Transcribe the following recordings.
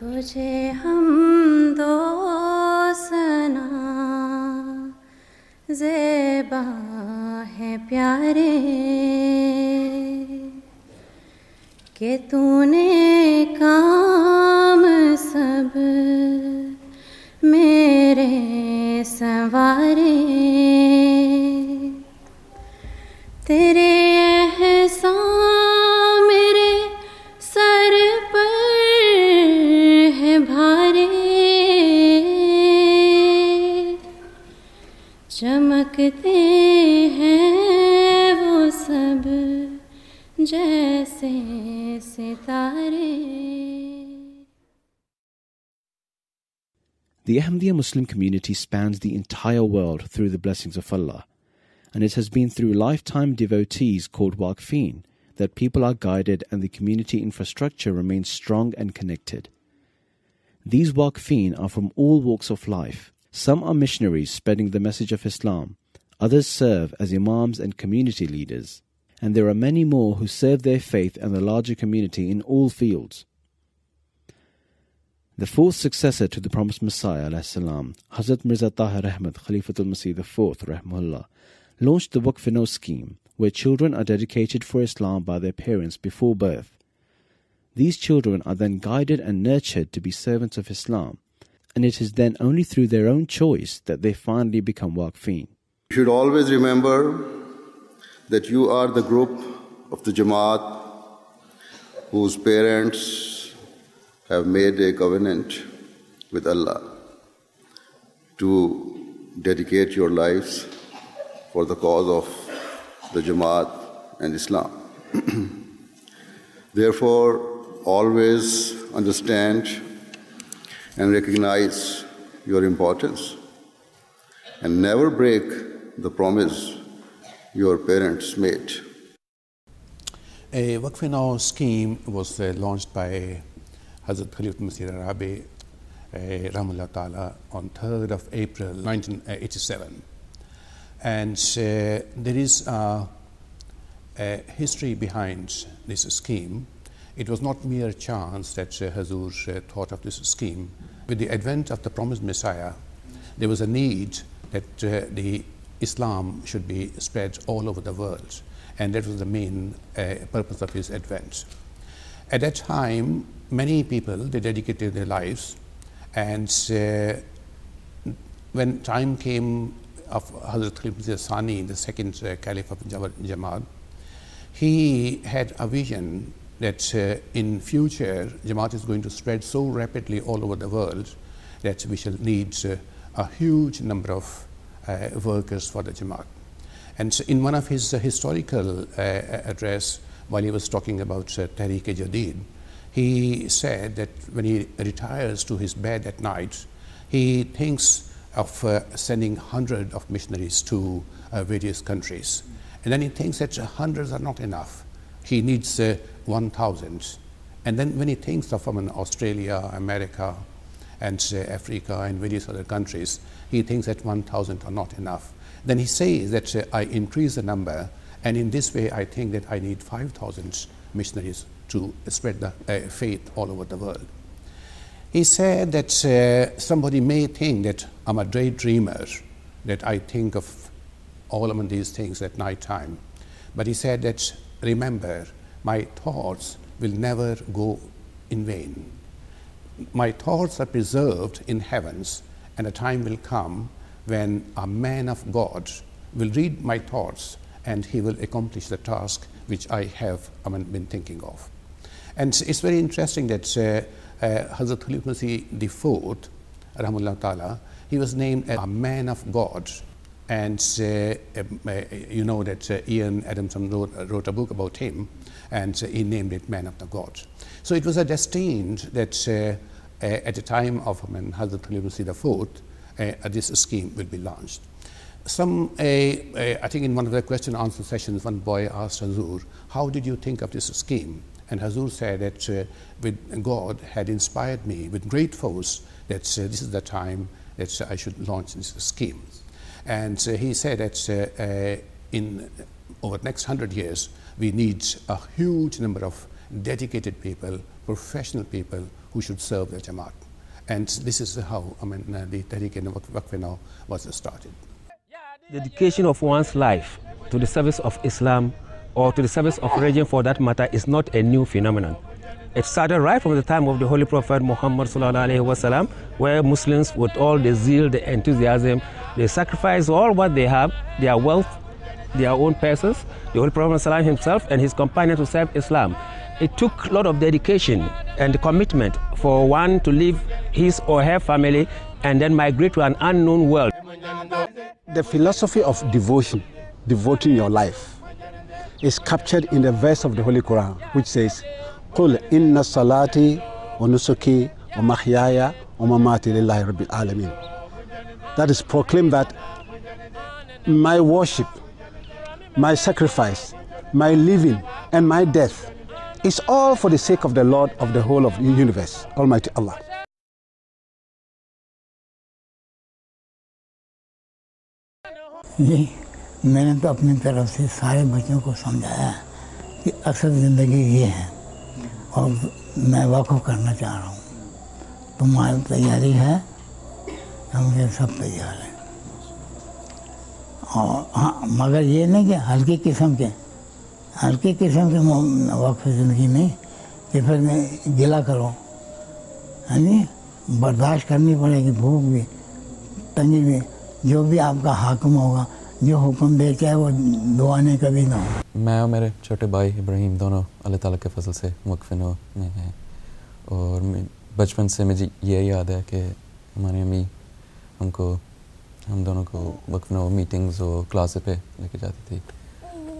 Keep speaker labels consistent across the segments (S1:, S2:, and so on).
S1: तुझे हम दो सना ज़ेबा है प्यारे कि तूने काम सब मेरे संवारे तेरे एहसान मेरे सर पर है भारे चमकते हैं वो सब जैसे सितारे.
S2: The Ahmadiyya Muslim community spans the entire world through the blessings of Allah, and it has been through lifetime devotees called Waqf-e-Nau that people are guided and the community infrastructure remains strong and connected. These Waqf-e-Nau are from all walks of life. Some are missionaries spreading the message of Islam, others serve as imams and community leaders, and there are many more who serve their faith and the larger community in all fields. The fourth successor to the promised Messiah, Hazrat Mirza Tahir Ahmad Khalifatul Masih IV, rahimahullah, launched the Waqf-e-Nau scheme, where children are dedicated for Islam by their parents before birth. These children are then guided and nurtured to be servants of Islam, and it is then only through their own choice that they finally become Waqf-e-Nau.
S3: You should always remember that you are the group of the Jemaat whose parents have made a covenant with Allah to dedicate your lives for the cause of the Jemaat and Islam. Therefore, always understand and recognize your importance and never break the promise your parents made.
S4: A Waqf-e-Nau scheme was launched by Hazrat Khalifatul Masih Arabi Rahmullah Ta'ala on 3rd of April 1987. And there is a history behind this scheme. It was not mere chance that Hazur thought of this scheme. With the advent of the promised Messiah, there was a need that the Islam should be spread all over the world, and that was the main purpose of his advent. At that time, many people, they dedicated their lives, and when time came of Hazrat Khalifatul Sani, the second Caliph of Jemaat, he had a vision that in future Jemaat is going to spread so rapidly all over the world that we shall need a huge number of workers for the Jemaat. And in one of his historical address, while he was talking about Tehreek-e-Jadid, he said that when he retires to his bed at night, he thinks of sending hundreds of missionaries to various countries. And then he thinks that hundreds are not enough. He needs 1,000. And then when he thinks of Australia, America, and Africa, and various other countries, he thinks that 1,000 are not enough. Then he says that I increase the number, and in this way I think that I need 5,000 missionaries to spread the faith all over the world. He said that somebody may think that I'm a daydreamer, that I think of all of these things at night time. But he said that, remember, my thoughts will never go in vain. My thoughts are preserved in heavens, and a time will come when a man of God will read my thoughts and he will accomplish the task which I have been thinking of. And it's very interesting that Hazrat Khalifatul Masih IV, Rahmullah Ta'ala, he was named a man of God. And you know that Ian Adamson wrote a book about him, and he named it Man of the God. So it was destined that at the time of Hazrat Khalifatul Masih IV, this scheme will be launched. I think in one of the question and answer sessions, one boy asked Hazur, how did you think of this scheme? And Hazur said that God had inspired me with great force that this is the time that I should launch this scheme. And he said that in over the next 100 years, we need a huge number of dedicated people, professional people, who should serve the Jemaat. And this is how the Tehreek Waqf-e-Nau was started.
S5: Dedication of one's life to the service of Islam or to the service of religion for that matter is not a new phenomenon. It started right from the time of the Holy Prophet Muhammad ﷺ, where Muslims with all the zeal, the enthusiasm, they sacrifice all what they have, their wealth, their own persons, the Holy Prophet ﷺ himself and his companions to serve Islam. It took a lot of dedication and commitment for one to leave his or her family and then migrate to an unknown world.
S6: The philosophy of devotion, devoting your life, is captured in the verse of the Holy Quran, which says, قُلْ إِنَّ الصَّلَاةِ وَنُسُكِي وَمَحْيَايَ وَمَمَاتِي لِلَّهِ رَبِّ الْعَالَمِينَ. That is proclaim that my worship, my sacrifice, my living, and my death is all for the sake of the Lord of the whole of the universe, Almighty Allah.
S7: जी मैंने तो अपनी तरफ से सारे बच्चों को समझाया कि अक्सर ज़िंदगी ये है और मैं वाक़फ़ करना चाह रहा हूँ, तुम्हारी तैयारी है, हम सब तैयार हैं। और हाँ, मगर ये नहीं कि हल्की किस्म के वक्फ ज़िंदगी नहीं कि फिर मैं गिला करो, है नी, बर्दाश्त करनी पड़ेगी, भूख भी, तंगी भी, जो भी आपका हाकिम होगा, जो हुक्म दे चाहे वो दुआने कभी ना हो।
S8: मैं और मेरे छोटे भाई इब्राहिम दोनों अल्लाह ताला के फजल से वक़फ-ए-नौ में हैं और बचपन से मुझे ये याद है कि हमारी अम्मी हम दोनों को वक़फ-ए-नौ मीटिंग्स और क्लास पे लेके जाती थी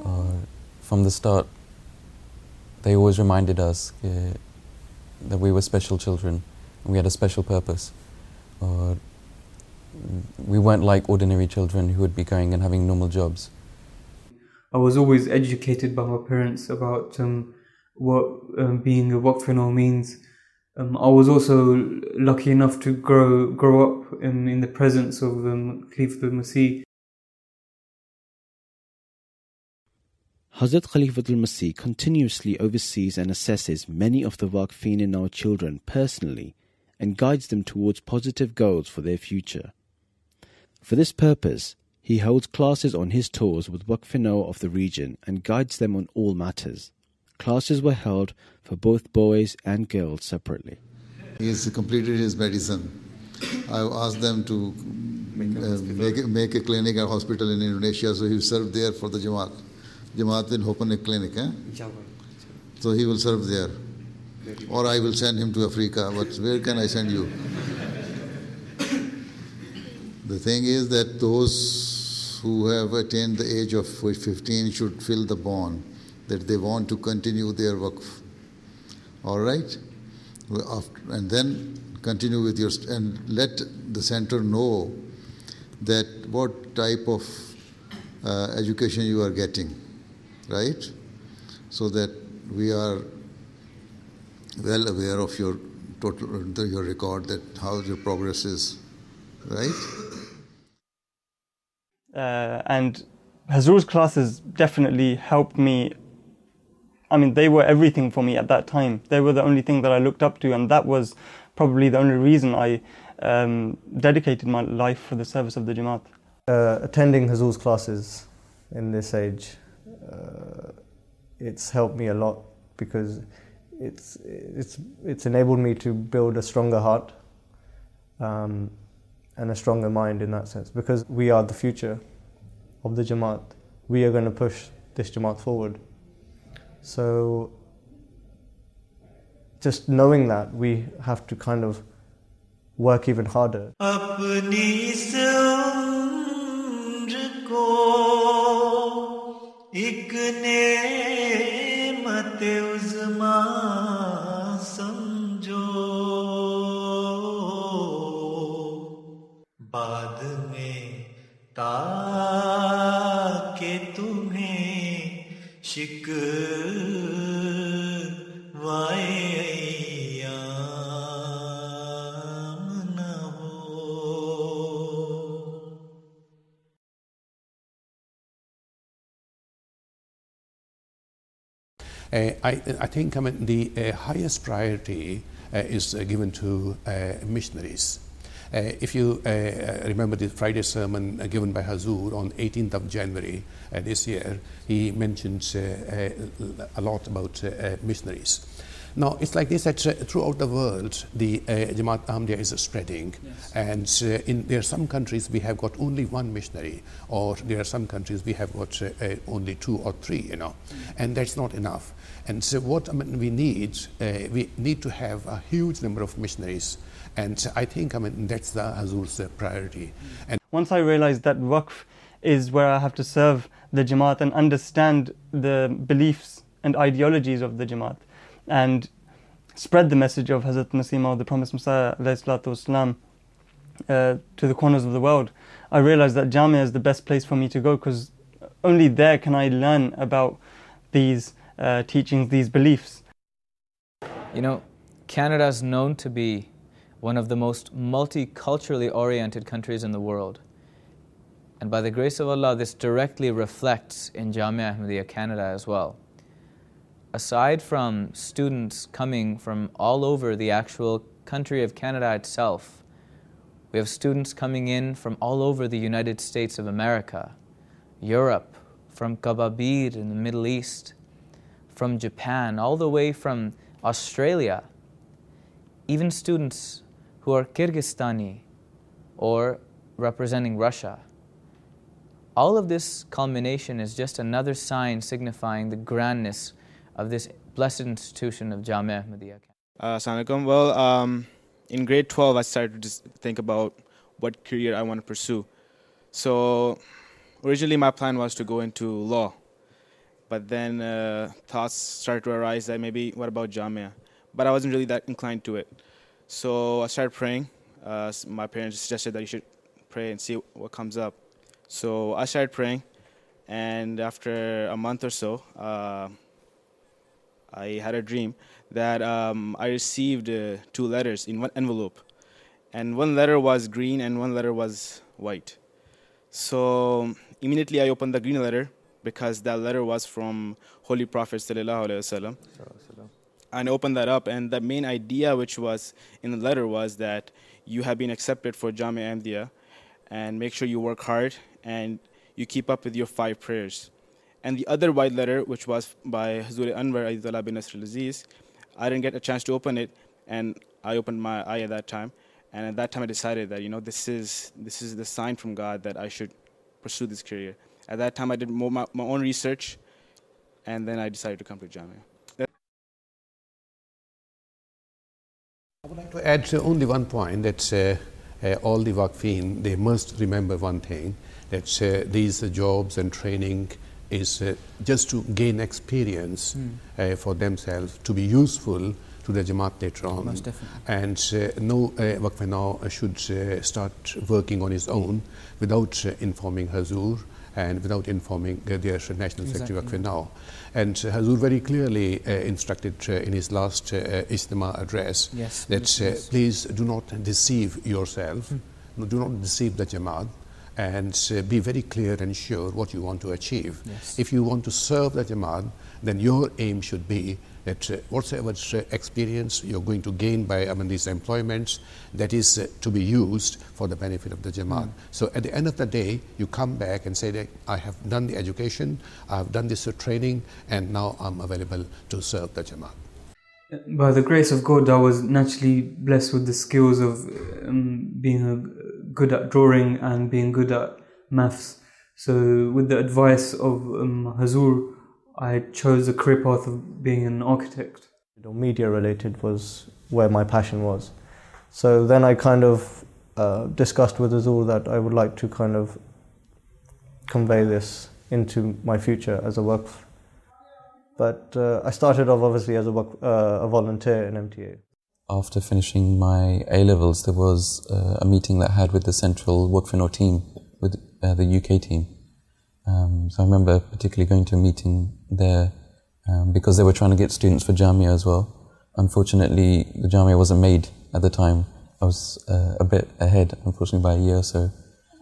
S8: और from the start they always reminded us that we were special children and we had a special purpose. Or we weren't like ordinary children who would be going and having normal jobs.
S9: I was always educated by my parents about what being a Waqf-e-Nau means. I was also lucky enough to grow up in the presence of Khalifatul Masih.
S2: Hazrat Khalifatul Masih continuously oversees and assesses many of the Waqf-e-Nau children personally and guides them towards positive goals for their future. For this purpose, he holds classes on his tours with Waqf-e-Nau of the region and guides them on all matters. Classes were held for both boys and girls separately.
S3: He has completed his medicine. I've asked them to make a clinic and hospital in Indonesia, so he will serve there for the Jemaat. Jemaat will open a clinic, so he will serve there. Or I will send him to Africa, but where can I send you? The thing is that those who have attained the age of 15 should feel the bond that they want to continue their waqf. All right? And then continue with your, and let the center know that what type of education you are getting, right? So that we are well aware of your your record, that how your progress is, right?
S10: And Hazur's classes definitely helped me. I mean, they were everything for me at that time. They were the only thing that I looked up to, and that was probably the only reason I dedicated my life for the service of the Jemaat.
S11: Attending Hazur's classes in this age, it's helped me a lot because it's enabled me to build a stronger heart and a stronger mind in that sense, because we are the future of the Jemaat. We are going to push this Jemaat forward. So just knowing that, we have to kind of work even harder.
S4: I think the highest priority is given to missionaries. If you remember the Friday sermon given by Hazur on 18th of January this year, he mentions a lot about missionaries. Now, it's like this that throughout the world, the Jemaat Ahmadiyah is spreading. Yes. And there are some countries we have got only one missionary, or there are some countries we have got only 2 or 3, you know, and that's not enough. And so what we need to have a huge number of missionaries. And I think that's the Hazur's priority. And
S10: once I realized that Waqf is where I have to serve the Jemaat and understand the beliefs and ideologies of the Jemaat, and spread the message of Hazrat Masih Maud, the promised Messiah, والسلام, to the corners of the world, I realized that Jamia is the best place for me to go, because only there can I learn about these teachings, these beliefs.
S12: You know, Canada is known to be one of the most multiculturally oriented countries in the world. And by the grace of Allah, this directly reflects in Jemaat Ahmadiyah Canada as well. Aside from students coming from all over the actual country of Canada itself, we have students coming in from all over the United States of America, Europe, from Kababir in the Middle East, from Japan, all the way from Australia, even students who are Kyrgyzstani or representing Russia. All of this culmination is just another sign signifying the grandness of this blessed institution of Jemaat Ahmadiyah.
S13: Assalamu alaikum. Well, in grade 12, I started to just think about what career I want to pursue. So originally my plan was to go into law, but then thoughts started to arise that maybe what about Jamia? But I wasn't really that inclined to it. So I started praying. My parents suggested that you should pray and see what comes up. So I started praying, and after a month or so, I had a dream that I received 2 letters in one envelope, and one letter was green and one letter was white. So immediately I opened the green letter because that letter was from Holy Prophet sallallahu alaihi wasallam. And I opened that up, and the main idea which was in the letter was that you have been accepted for Jemaat Ahmadiyah, and make sure you work hard and you keep up with your 5 prayers. And the other white letter, which was by Hazur Anwar Aidullah bin Nasr al-Aziz, I didn't get a chance to open it, and I opened my eye at that time. And at that time I decided that, you know, this is the sign from God that I should pursue this career. At that time I did my own research, and then I decided to come to Jamia.
S4: I would like to add only one point, that all the Waqfeen, they must remember one thing, that these jobs and training is just to gain experience for themselves, to be useful to the Jemaat later on.
S12: Most definitely.
S4: And no Waqf-e-Nau should start working on his own without informing Hazur and without informing their National Secretary Waqf-e-Nau. And Hazur very clearly instructed in his last Ijtima address that please do not deceive yourself, do not deceive the Jemaat, and be very clear and sure what you want to achieve.
S12: Yes.
S4: If you want to serve the Jemaat, then your aim should be that whatever experience you're going to gain by these employments, that is to be used for the benefit of the Jemaat. So at the end of the day, you come back and say that I have done the education, I've done this training, and now I'm available to serve the Jemaat.
S9: By the grace of God, I was naturally blessed with the skills of being good at drawing and being good at maths. So with the advice of Hazur, I chose the career path of being an architect.
S11: Media related was where my passion was. So then I kind of discussed with Hazur that I would like to kind of convey this into my future as a Waqf. But I started off obviously as a volunteer in MTA.
S8: After finishing my A-levels, there was a meeting that I had with the central Waqf-e-Nau team, with the UK team. So I remember particularly going to a meeting there because they were trying to get students for Jamia as well. Unfortunately, the Jamia wasn't made at the time. I was a bit ahead, unfortunately, by a year or so.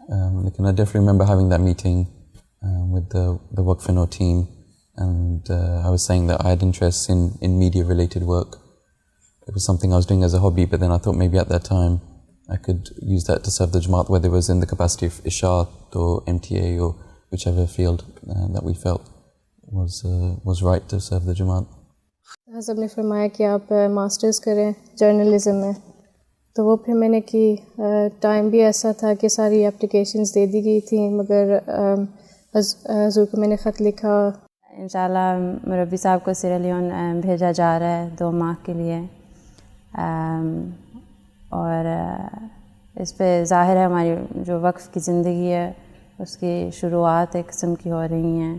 S8: And I definitely remember having that meeting with the Waqf-e-Nau team, and I was saying that I had interests in media-related work. it was something I was doing as a hobby, but then I thought maybe at that time I could use that to serve the Jemaat, whether it was in the capacity of Ishaat or MTA or whichever field that we felt was right to serve the Jemaat.
S14: हज़रत ने फरमाया कि आप masters करें journalism में, तो वो फिर मैंने की। टाइम भी ऐसा था कि सारी एप्लीकेशंस दे दी गई थी, मगर हज़ूर को मैंने ख़त लिखा।
S1: इंशाल्लाह मुरब्बी साहब को सिएरा लियोन भेजा जा रहा है 2 माह के लिए, और इस पे ज़ाहिर है हमारी जो वक्फ़ की ज़िंदगी है उसकी शुरुआत एक किस्म की हो रही हैं।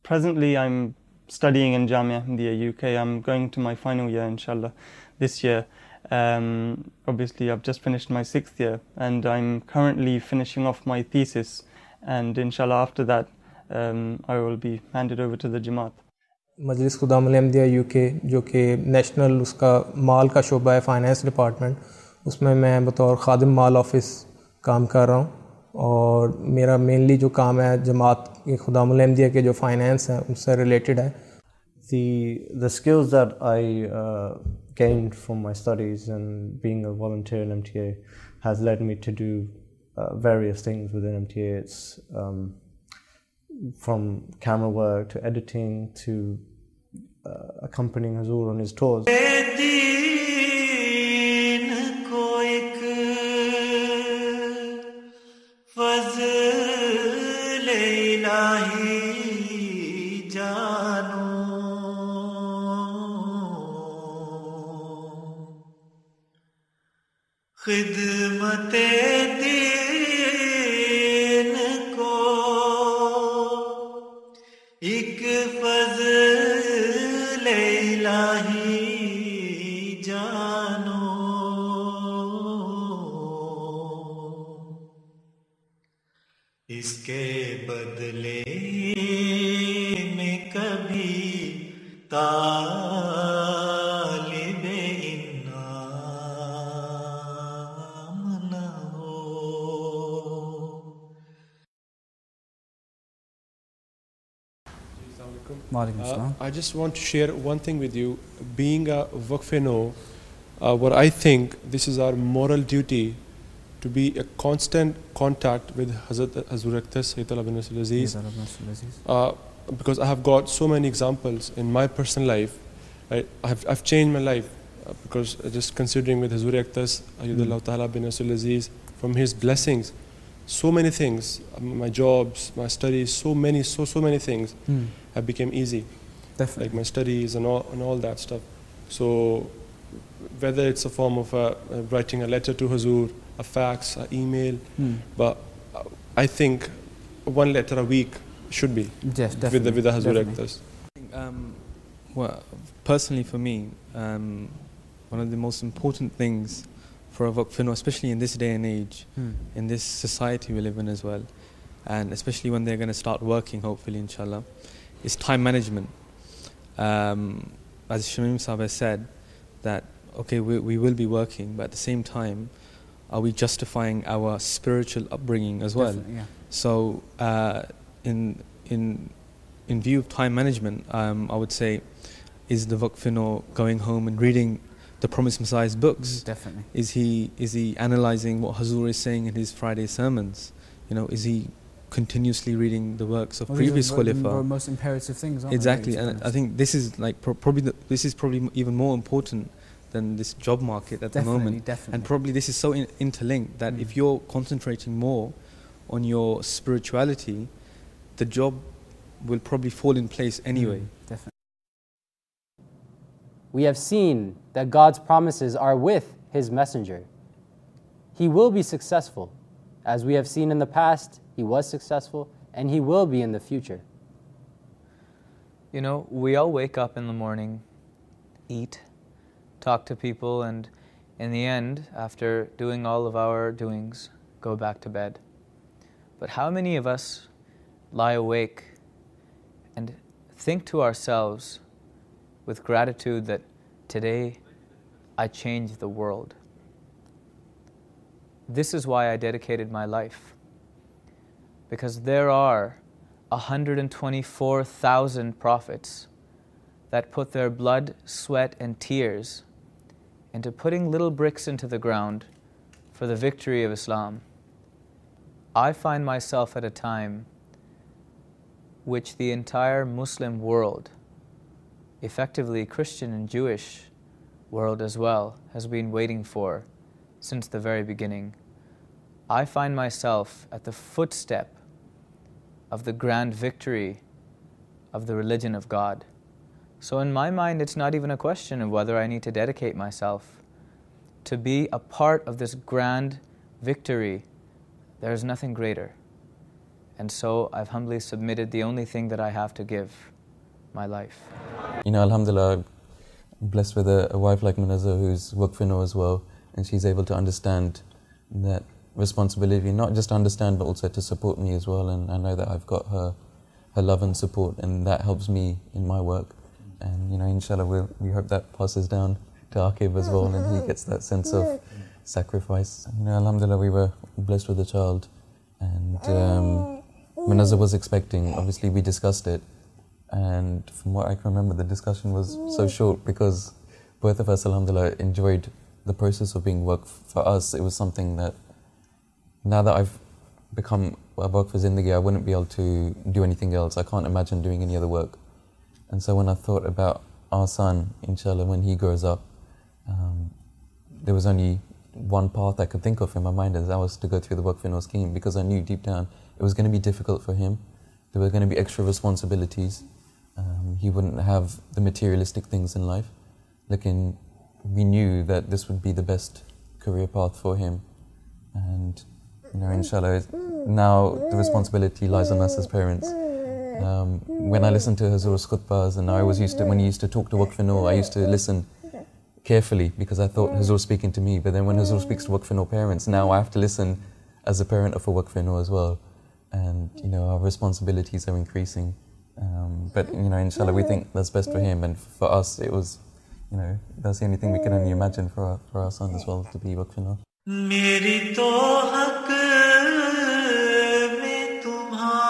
S10: Presently I'm studying in Jemaat Ahmadiyah UK. I'm going to my final year inshallah this year. Obviously I've just finished my 6th year and I'm currently finishing off my thesis, and inshallah after that I will be handed over to the Jemaat.
S15: Majlis Khuddamul Ahmadiyya UK जो कि national उसका माल का शोबा है, finance department, उसमें मैं बतौर खादिम माल office काम कर रहा हूँ, और मेरा मेनली जो काम है जमात के खुदामुल अहमदिया के जो फाइनेंस हैं उनसे रिलेटेड है।
S11: The skills that I gained from my studies and being a volunteer in MTA has led me to do various things within MTA. It's from camera work to editing to accompanying Hazur on his tours.
S16: खिदमते दीन को एक फज़ल इलाही जानो, इसके बदले में कभी
S17: I just want to share one thing with you. Being a Waqf-e-Nau, what I think this is our moral duty to be a constant contact with Hazrat Hazur Sayyid bin Aziz, because I have got so many examples in my personal life. I've changed my life because just considering with Hazur Sayyid bin Aziz, from his blessings, so many things, my jobs, my studies, so many things have become easy. Definitely. Like my studies and all that stuff. So whether it's a form of writing a letter to Hazur, a fax, an email, but I think one letter a week should be with the Hazur Akhtas.
S18: Well, personally for me, one of the most important things for a Waqf-e-Nau, especially in this day and age, in this society we live in as well, and especially when they're going to start working, hopefully, inshallah, is time management. As Shamim Sahib has said, that okay, we will be working, but at the same time, are we justifying our spiritual upbringing as well?
S19: Yeah.
S18: So, in view of time management, I would say, is the Waqf-e-Nau going home and reading the Promised Messiah's books?
S19: Definitely.
S18: Is he analyzing what Hazur is saying in his Friday sermons? You know, is he continuously reading the works of previous Khalifa?
S19: The most imperative things, aren't
S18: exactly,
S19: they,
S18: and I think this is like this is probably even more important than this job market at the moment.
S19: Definitely.
S18: And probably this is so interlinked that if you're concentrating more on your spirituality, the job will probably fall in place anyway.
S19: Definitely.
S20: We have seen that God's promises are with His messenger. He will be successful. As we have seen in the past, he was successful, and he will be in the future.
S12: You know, we all wake up in the morning, eat, talk to people, and in the end, after doing all of our doings, go back to bed. But how many of us lie awake and think to ourselves with gratitude that today I changed the world? This is why I dedicated my life. Because there are 124,000 prophets that put their blood, sweat, and tears into putting little bricks into the ground for the victory of Islam, I find myself at a time which the entire Muslim world, effectively Christian and Jewish world as well, has been waiting for since the very beginning. I find myself at the footstep of the grand victory of the religion of God. So in my mind, it's not even a question of whether I need to dedicate myself. To be a part of this grand victory, there is nothing greater. And so I've humbly submitted the only thing that I have to give, my life.
S8: You know, alhamdulillah, I'm blessed with a wife like Munazza who's Waqf-e-Nau as well, and she's able to understand that responsibility, not just understand but also to support me as well, and I know that I've got her love and support, and that helps me in my work. And you know, inshallah, we hope that passes down to Aqib as well, and he gets that sense of sacrifice. You know, alhamdulillah, we were blessed with a child, and Munazza was expecting. Obviously, we discussed it, and from what I can remember, the discussion was so short because both of us, alhamdulillah, enjoyed the process of being Waqf. For us, it was something that, now that I've become a Waqf for Zindagi, I wouldn't be able to do anything else. I can't imagine doing any other work. And so when I thought about our son, inshallah, when he grows up, there was only one path I could think of in my mind, and that was to go through the Waqf-e-Nau scheme, because I knew deep down it was going to be difficult for him. There were going to be extra responsibilities. He wouldn't have the materialistic things in life. Lekin we knew that this would be the best career path for him. And you know, inshallah, now the responsibility lies on us as parents. When I listened to Hazur's khutbahs, and I was used to, when he used to talk to Waqf-e-Nau, I used to listen carefully because I thought Hazur was speaking to me. But then when Hazur speaks to Waqf-e-Nau parents, now I have to listen as a parent of a Waqf-e-Nau as well. And you know, our responsibilities are increasing. But you know, inshallah, we think that's best for him, and for us, it was, you know, that's the only thing we can only imagine for our son as well, to be Waqf-e-Nau.
S16: मेरी तो हक में तुम्हारे